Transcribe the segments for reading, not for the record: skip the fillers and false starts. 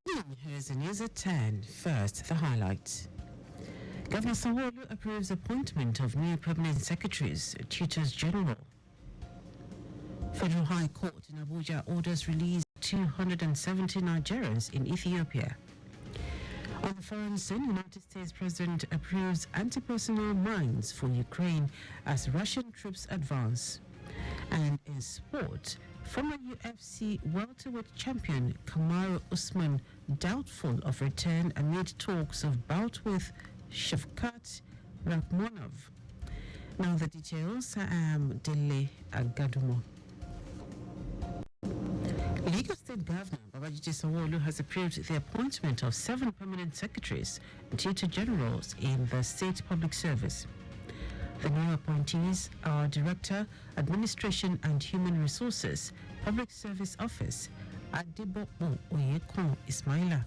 Here's the news at 10. First, the highlights. Governor Sanwo-Olu approves appointment of new permanent secretaries, tutors general. Federal High Court in Abuja orders release 270 Nigerians in Ethiopia. On the foreign scene, United States President approves anti-personnel mines for Ukraine as Russian troops advance. And in sport, former UFC welterweight champion Kamaru Usman doubtful of return amid talks of bout with Shavkat Rakhmonov. Now the details. I am Dele Agadumo. Lagos State Governor Babajide Sanwo-Olu has approved the appointment of 7 permanent secretaries and tutor generals in the state public service. The new appointees are Director, Administration and Human Resources, Public Service Office, Adebopo Oyekon Ismaila.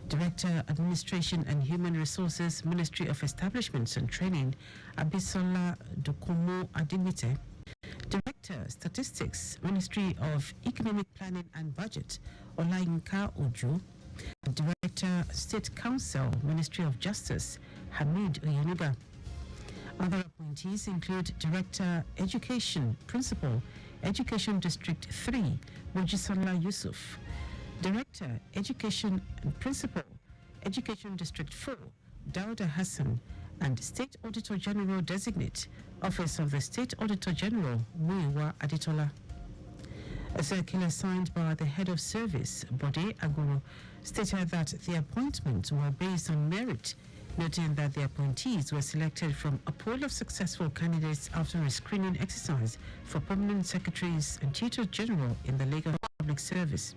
Director, Administration and Human Resources, Ministry of Establishments and Training, Abisola Dokomo Adimite. Director, Statistics, Ministry of Economic Planning and Budget, Olayinka Ojo. Director, State Council, Ministry of Justice, Hamid Oyenuga. Other appointees include Director, Education, Principal, Education District 3, Mojisola Yusuf. Director, Education and Principal, Education District 4, Dauda Hassan, and State Auditor General Designate, Office of the State Auditor General, Muiwa Aditola. A circular signed by the Head of Service, Bode Aguro, stated that the appointments were based on merit, noting that the appointees were selected from a pool of successful candidates after a screening exercise for permanent secretaries and tutors general in the Lagos Public Service.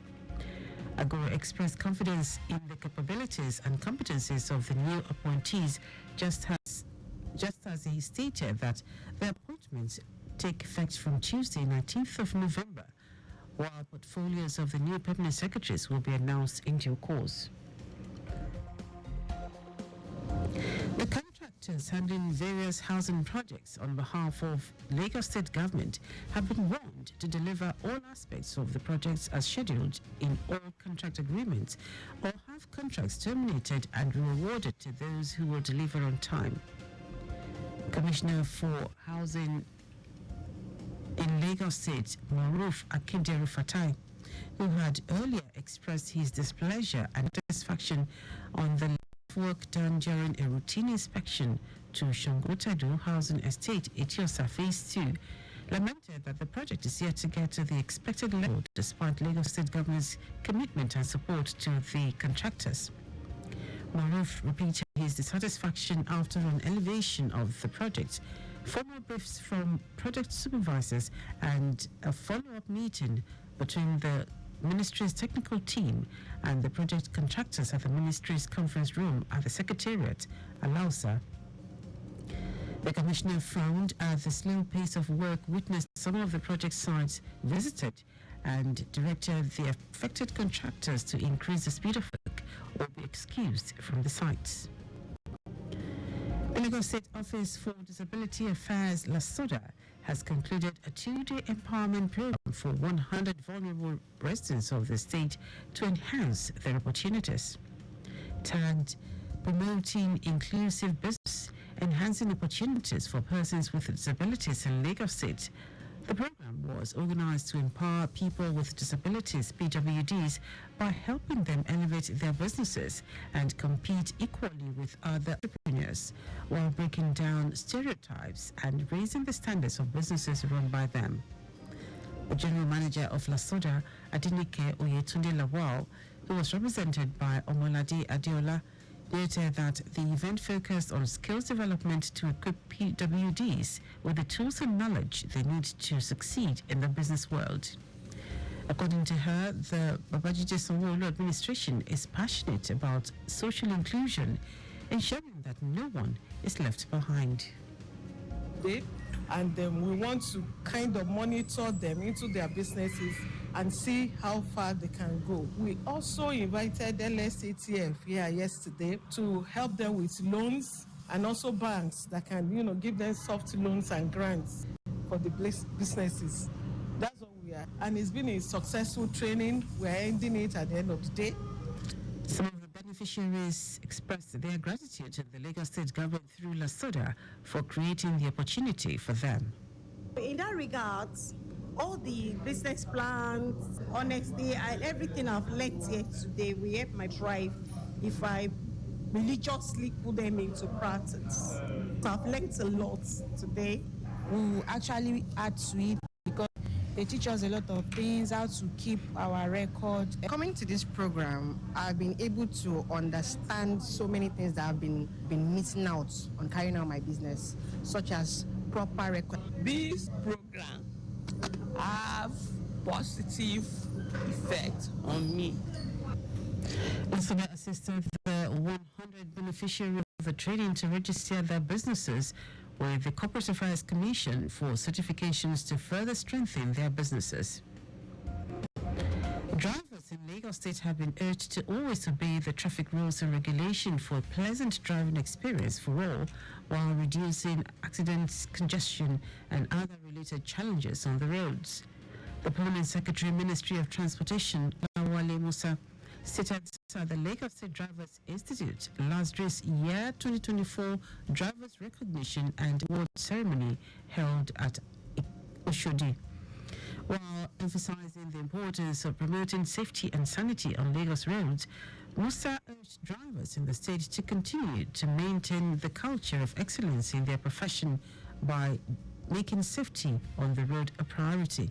Agoro expressed confidence in the capabilities and competencies of the new appointees, just as he stated that the appointments take effect from Tuesday, 19th of November, while portfolios of the new permanent secretaries will be announced in due course. The contractors handling various housing projects on behalf of Lagos State Government have been warned to deliver all aspects of the projects as scheduled in all contract agreements, or have contracts terminated and rewarded to those who will deliver on time. Commissioner for Housing in Lagos State, Maruf Akinderu Fatai, who had earlier expressed his displeasure and dissatisfaction on the work done during a routine inspection to Shangotadu Housing Estate, Etiosa Phase 2, lamented that the project is yet to get to the expected level despite Lagos State Government's commitment and support to the contractors. Maruf repeated his dissatisfaction after an elevation of the project, formal briefs from project supervisors, and a follow-up meeting between the Ministry's technical team and the project contractors at the Ministry's conference room at the Secretariat, Alausa. The Commissioner frowned at the slow pace of work witnessed some of the project sites visited and directed the affected contractors to increase the speed of work or be excused from the sites. The Lagos State Office for Disability Affairs, LASODA, has concluded a 2-day empowerment program for 100 vulnerable residents of the state to enhance their opportunities. Tagged Promoting Inclusive Business, Enhancing Opportunities for Persons with Disabilities in Lagos State, the program was organized to empower people with disabilities, PWDs, by helping them elevate their businesses and compete equally with other entrepreneurs, while breaking down stereotypes and raising the standards of businesses run by them. The General Manager of LASODA, Adinike Oyetunde Lawal, who was represented by Omolade Adeola, noted that the event focused on skills development to equip PWDs with the tools and knowledge they need to succeed in the business world. According to her, the Babajide Sanwo-Olu administration is passionate about social inclusion, ensuring that no one is left behind. And we want to kind of monitor them into their businesses and see how far they can go. We also invited LSATF here yesterday to help them with loans, and also banks that can, give them soft loans and grants for the businesses. That's what we are. And it's been a successful training. We're ending it at the end of the day. beneficiaries expressed their gratitude to the Lagos State government through LASODA for creating the opportunity for them. In that regard, all the business plans, honestly, and everything I've learned here today will help my drive if I religiously put them into practice. So I've learned a lot today. We will actually add to it because they teach us a lot of things, how to keep our record. Coming to this program, I've been able to understand so many things that I've been missing out on carrying out my business, such as proper record. This program have positive effect on me. LASODA assisted the 100 beneficiaries of the training to register their businesses with the Corporate Affairs Commission for certifications to further strengthen their businesses. Drivers in Lagos State have been urged to always obey the traffic rules and regulation for a pleasant driving experience for all, while reducing accidents, congestion, and other related challenges on the roads. The Permanent Secretary, Ministry of Transportation, Lawale Musa, stated at the Lagos State Drivers Institute LASDRI's year 2024 Drivers Recognition and Award Ceremony held at Oshodi. While emphasizing the importance of promoting safety and sanity on Lagos roads, Musa urged drivers in the state to continue to maintain the culture of excellence in their profession by making safety on the road a priority.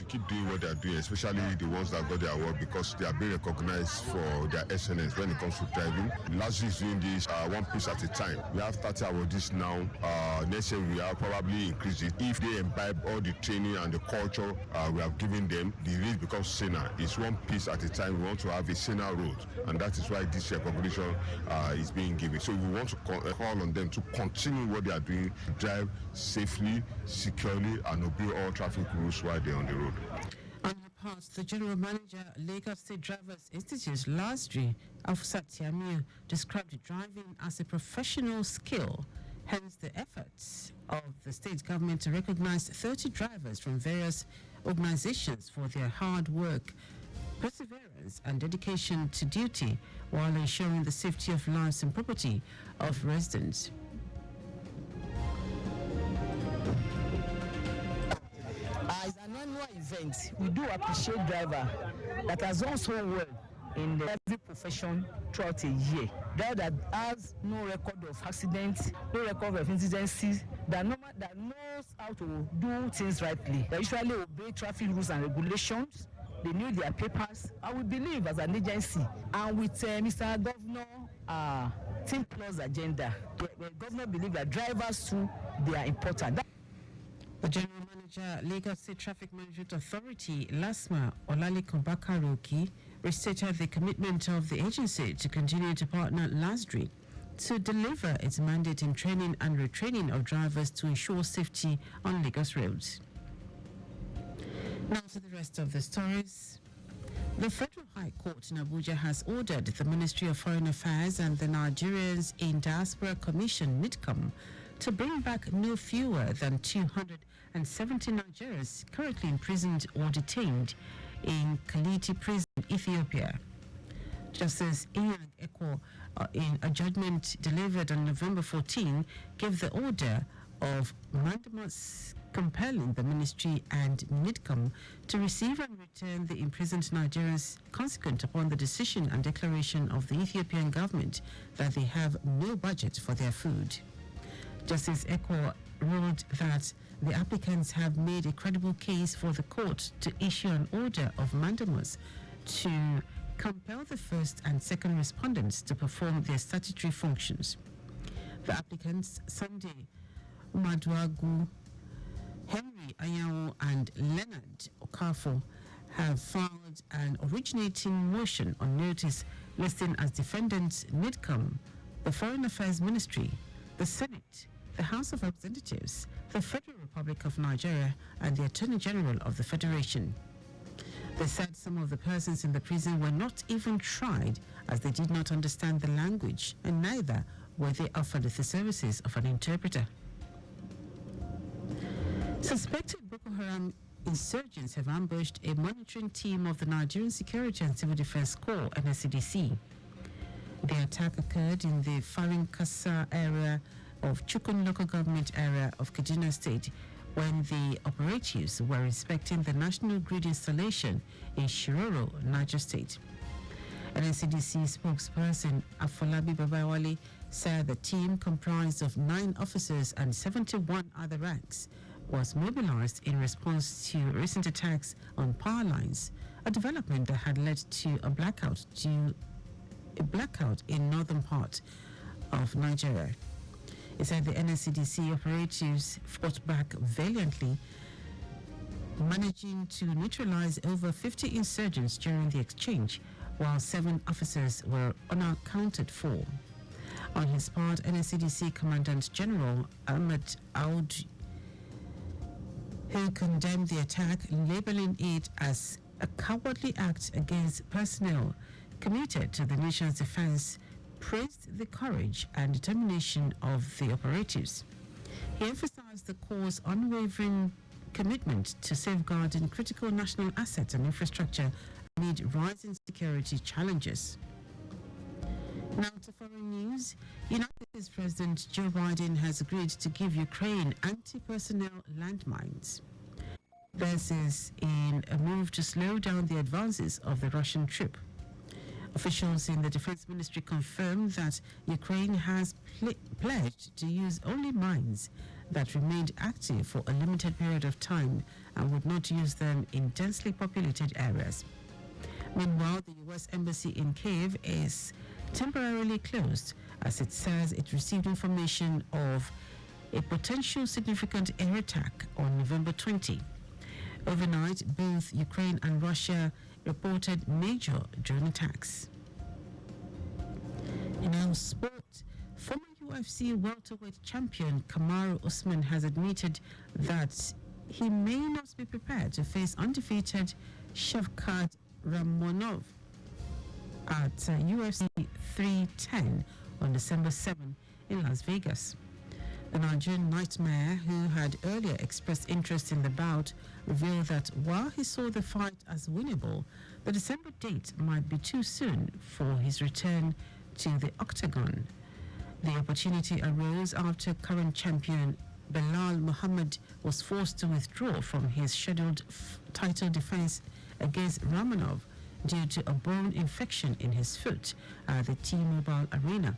Keep doing what they are doing, especially the ones that got the award, because they are being recognized for their excellence when it comes to driving. LASDRI is doing this one piece at a time. We have 30 awardees now. Next year we will probably increase it. If they imbibe all the training and the culture we have given them, the race becomes saner. It's one piece at a time. We want to have a saner road, and that is why this recognition is being given. So we want to call on them to continue what they are doing, to drive safely, securely, and obey all traffic rules while they're on the road. On her part, the General Manager, Lagos State Drivers Institute, LASDRI, Afsat Tiamiu, described driving as a professional skill, hence the efforts of the state government to recognize 30 drivers from various organizations for their hard work, perseverance, and dedication to duty while ensuring the safety of lives and property of residents. As an annual event, we do appreciate driver that has done so well in every profession throughout a year. Driver that has no record of accidents, no record of incidences, that knows how to do things rightly. They usually obey traffic rules and regulations. They know their papers. And we believe as an agency, and with Mr. Governor Team Plus agenda, the governor believes that drivers too, they are important. The General Manager, Lagos State Traffic Management Authority, LASMA, Olaliko Bakaroki, restated the commitment of the agency to continue to partner LASDRI to deliver its mandate in training and retraining of drivers to ensure safety on Lagos roads. Now to the rest of the stories. The Federal High Court in Abuja has ordered the Ministry of Foreign Affairs and the Nigerians in Diaspora Commission, NIDCOM, to bring back no fewer than 270 Nigerians currently imprisoned or detained in Kaliti Prison, Ethiopia. Justice Inyang Ekwo, in a judgment delivered on November 14, gave the order of mandamus compelling the ministry and NIDCOM to receive and return the imprisoned Nigerians consequent upon the decision and declaration of the Ethiopian government that they have no budget for their food. Justice Ekwo ruled that the applicants have made a credible case for the court to issue an order of mandamus to compel the first and second respondents to perform their statutory functions. The applicants, Sunday Umaduagu, Henry Ayawo, and Leonard Okafo, have filed an originating motion on notice listing as defendants NIDCOM, the Foreign Affairs Ministry, the Senate, the House of Representatives, the Federal Republic of Nigeria, and the Attorney General of the Federation. They said some of the persons in the prison were not even tried as they did not understand the language, and neither were they offered the services of an interpreter. Suspected Boko Haram insurgents have ambushed a monitoring team of the Nigerian Security and Civil Defense Corps, NSCDC. The attack occurred in the Farin Kassa area of Chukun local government area of Kaduna State when the operatives were inspecting the national grid installation in Shiroro, Niger State. An NCDC spokesperson, Afolabi Babawale, said the team, comprised of 9 officers and 71 other ranks, was mobilized in response to recent attacks on power lines, a development that had led to a blackout in northern part of Nigeria. He said the NSCDC operatives fought back valiantly, managing to neutralize over 50 insurgents during the exchange, while 7 officers were unaccounted for. On his part, NSCDC Commandant General Ahmed Aoud, who condemned the attack, labeling it as a cowardly act against personnel committed to the nation's defense, praised the courage and determination of the operatives. He emphasized the Corps' unwavering commitment to safeguarding critical national assets and infrastructure amid rising security challenges. Now to foreign news. United States President Joe Biden has agreed to give Ukraine anti-personnel landmines. This is in a move to slow down the advances of the Russian troop. Officials in the Defense Ministry confirmed that Ukraine has pledged to use only mines that remained active for a limited period of time and would not use them in densely populated areas. Meanwhile, the U.S. Embassy in Kyiv is temporarily closed as it says it received information of a potential significant air attack on November 20. Overnight, both Ukraine and Russia reported major drone attacks. In our sport, former UFC welterweight champion Kamaru Usman has admitted that he may not be prepared to face undefeated Shavkat Ramonov at UFC 310 on December 7 in Las Vegas. The Nigerian Nightmare, who had earlier expressed interest in the bout, revealed that while he saw the fight as winnable, the December date might be too soon for his return to the octagon. The opportunity arose after current champion Belal Muhammad was forced to withdraw from his scheduled title defense against Ramonov due to a bone infection in his foot at the T-Mobile Arena.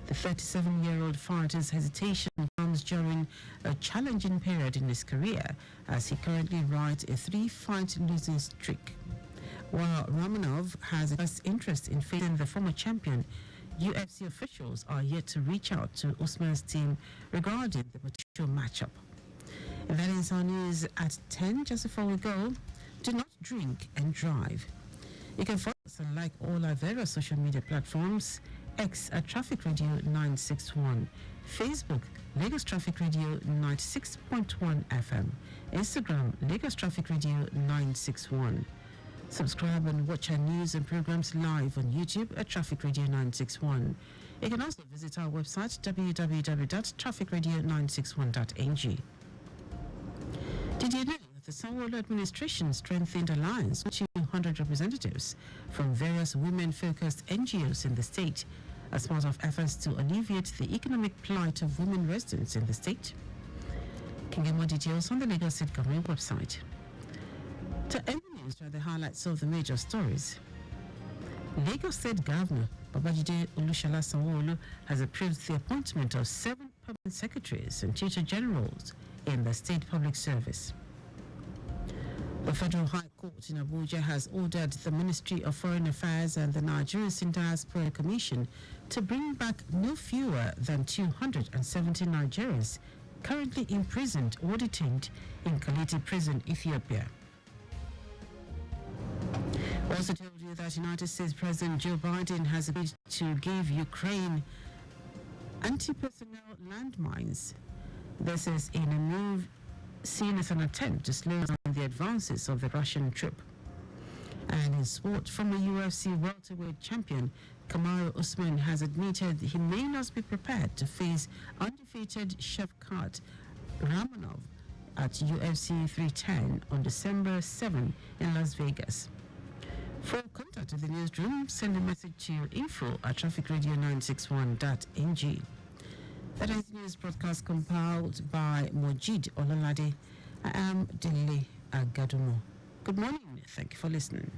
The 37-year-old fighter's hesitation comes during a challenging period in his career as he currently rides a 3-fight losing streak. While Ramonov has expressed interest in facing the former champion, UFC officials are yet to reach out to Usman's team regarding the potential matchup. And that is our news at 10. Just before we go, do not drink and drive. You can follow us and like all our various social media platforms. X at Traffic Radio 961, Facebook Lagos Traffic Radio 96.1 FM, Instagram Lagos Traffic Radio 961. Subscribe and watch our news and programs live on YouTube at Traffic Radio 961. You can also visit our website www.trafficradio961.ng. Did you know that the Sanwo-Olu administration strengthened alliance with 200 representatives from various women-focused NGOs in the state as part of efforts to alleviate the economic plight of women residents in the state? You can get more details on the Lagos State Government website. To end the news are the highlights of the major stories. Lagos State Governor Babajide Olusola Sanwo-Olu has approved the appointment of 7 permanent secretaries and tutor generals in the state public service. The Federal High Court in Abuja has ordered the Ministry of Foreign Affairs and the Nigerian Diaspora Commission to bring back no fewer than 270 Nigerians currently imprisoned or detained in Kaliti Prison, Ethiopia. We also told you that United States President Joe Biden has agreed to give Ukraine anti-personnel landmines. This is in a move seen as an attempt to slow down the advances of the Russian troop. And in sport, former UFC welterweight champion Kamaru Usman has admitted he may not be prepared to face undefeated Shavkat Ramonov at UFC 310 on December 7 in Las Vegas. For contact with the newsroom, send a message to info@trafficradio961.ng. That is the news broadcast compiled by Mojid Olalade. I am Dele Agadumo. Good morning. Thank you for listening.